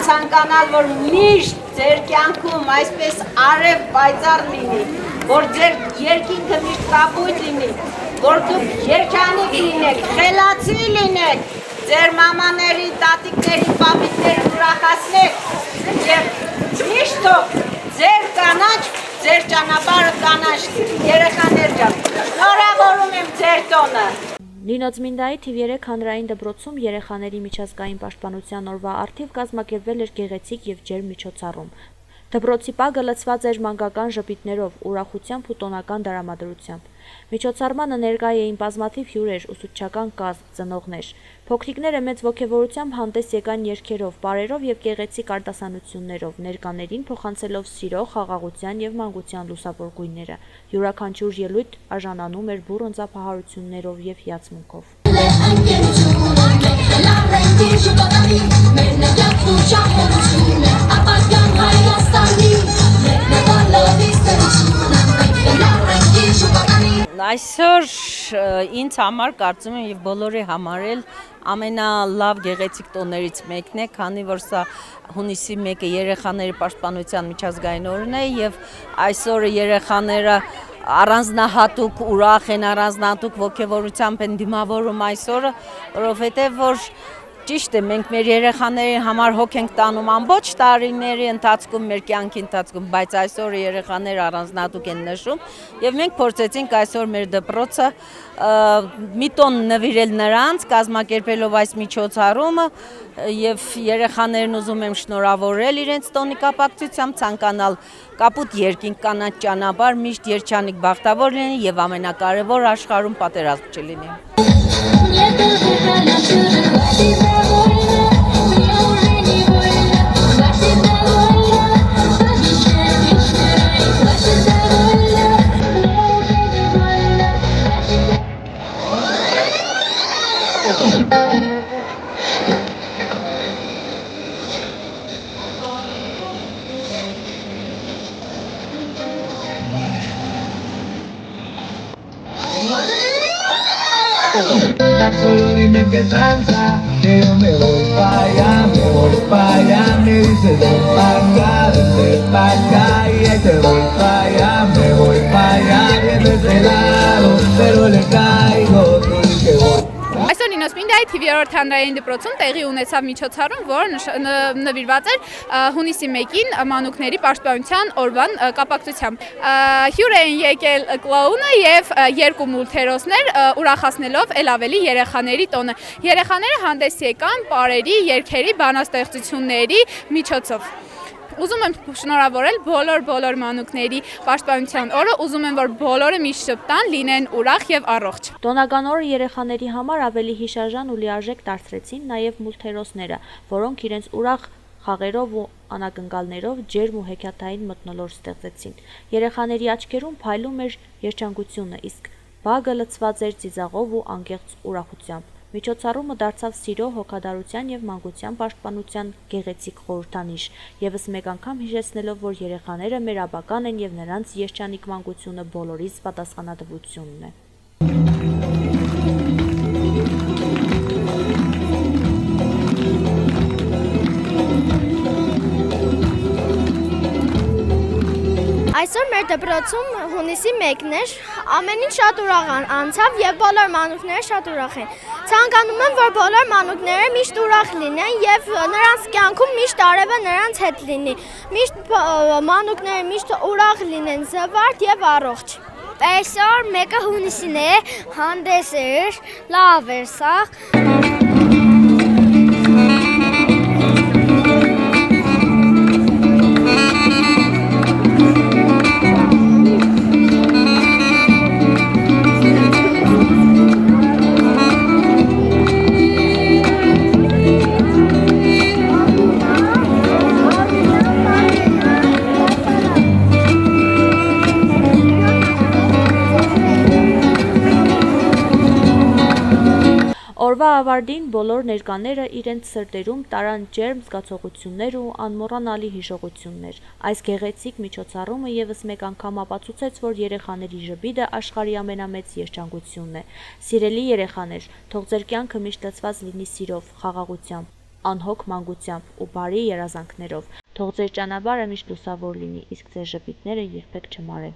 ցանկանալ, որ միշտ ձեր կյանքում այսպես արև պայծառ լինի, որ ձեր երկինքը միշտ կապույտ լինի, որ դուք երջանիկ լինեք, խելացի լինեք, ձեր մամաների, տատիկների, պապիկների ուրախացնեք եւ միշտ թող ձեր կանաչ, ձեր ճանապարհը կանաչ երեխաներ ջան։ Շնորհավորում եմ ձեր տոնը։ Նինոծմինդայի թիվ 3 հանրային դպրոցում երեխաների միջազգային պաշտպանության օրվա առթիվ կազմակերպվել էր գեղեցիկ եւ ջերմ միջոցառում։ Դպրոցի պագը լցված էր մանկական ժպիտներով, ուրախությամբ ու տոնական դրամատրությամբ։ Միջոցառմանը ներկա էին բազմաթիվ հյուրեր, ուսուցչական կազմ, ծնողներ։ Փոքրիկները մեծ ոգևորությամբ հանդես եկան երգերով, պարերով եւ գեղեցիկ արտասանություններով, ներկաներին փոխանցելով սիրո, խաղաղության եւ մանկության լուսավոր գույները։ Յուրաքանչյուր ելույթ արժանանում էր բուռն ծափահարություններով եւ հիացմունքով։ Այսօր ինձ համար կարծում եմ եւ բոլորի համար էլ ամենալավ գեղեցիկ տոներից մեկն է, քանի որ սա հունիսի 1-ը երեխաների պաշտպանության միջազգային օրն է եւ այսօրը երեխաները առանձնահատուկ ուրախ են, առանձնահատուկ ոգևորությամբ են դիմավորում այսօրը, որովհետեւ որ ճիշտ է, մենք մեր երեխաների համար հոգ ենք տանում ամբողջ տարիների ընթացքում, մեր կյանքի ընթացքում, բայց այսօր երեխաները առանձնահատուկ են նշում եւ մենք փորձեցինք այսօր մեր դպրոցը մի տոն նվիրել նրանց, կազմակերպելով այս միջոցառումը եւ երեխաներն ուզում եմ շնորհավորել իրենց տոնի կապակցությամբ, ցանկանալ կապույտ երկինք կանաչ ճանապարհ, միշտ երջանիկ բախտավոր լինի եւ ամենակարևոր աշխարհում պատերազմ չլինի։ Solo dime qué tranza, que yo me voy pa' allá, me dices ven pa' acá, y ahí te voy pa' allá, me voy pa' allá, bien de este lado, pero le caigo, tú que voy. Այսօր Նինոծմինդայի թիվ 3 հանրային դպրոցում տեղի ունեցավ միջոցառում, որը նվիրված էր հունիսի 1-ին մանուկների պաշտպանության օրվան կապակցությամբ։ Հյուր էին եկել կլաունը եւ երկու մուլտհերոսներ, ուրախացնելով ել ավելի երեխաների տոնը։ Երեխաները հանդես եկան պարերի, երգերի, բանաստեղծությունների միջոցով։ Ուզում եմ շնորհավորել բոլոր մանուկների պաշտպանության օրը, ուզում եմ որ բոլորը միշտ շփտան, լինեն ուրախ եւ առողջ։ Տոնական օրը երեխաների համար ավելի հիշարժան ու լիարժեք դարձրեցին նաեւ մուլտհերոսները, որոնք իրենց ուրախ խաղերով ու անակնկալներով ջերմ ու հեքիաթային մթնոլորտ ստեղծեցին։ Երեխաների աչքերում փայլում էր երջանկությունը, իսկ բագը լցված էր ծիծաղով ու անկեղծ ուրախությամբ։ Միջոցառումը դարձավ սիրո, հոգատարության եւ մանկության պաշտպանության գեղեցիկ խորհրդանիշ, եւս մեկ անգամ հիշեցնելով, որ երեխաները մեր աբական են եւ նրանց երջանիկ մանկությունը բոլորիս պատասխանատվությունն է։ Այսօր մեր դպրոցում հունիսի 1-ն էր, ամեն ինչ շատ ուրախ անցավ եւ բոլոր մանուկները շատ ուրախ են։ Ցանկանում եմ, որ բոլոր մանուկները միշտ ուրախ լինեն եւ նրանց կյանքում միշտ արևը նրանց հետ լինի։ Միշտ մանուկները միշտ ուրախ լինեն, զվարթ եւ առողջ։ Այսօր 1 հունիսին է, հանդես էր, լավ էր սա։ Օրվա ավարտին բոլոր ներկաները իրենց սրտերում տարան ջերմ զգացողություններ ու անմոռանալի հիշողություններ։ Այս գեղեցիկ միջոցառումը եւս մեկ անգամ ապացուցեց, որ երեխաների ժպիտը աշխարհի ամենամեծ երջանկությունն է։ Սիրելի երեխաներ, թող ձեր կյանքը միշտ լցված լինի սիրով, խաղաղությամբ, անհոգ մանկությամբ ու բարի երազանքներով։ Թող ձեր ճանապարհը միշտ լուսավոր լինի, իսկ ձեր ժպիտները երբեք չմարեն։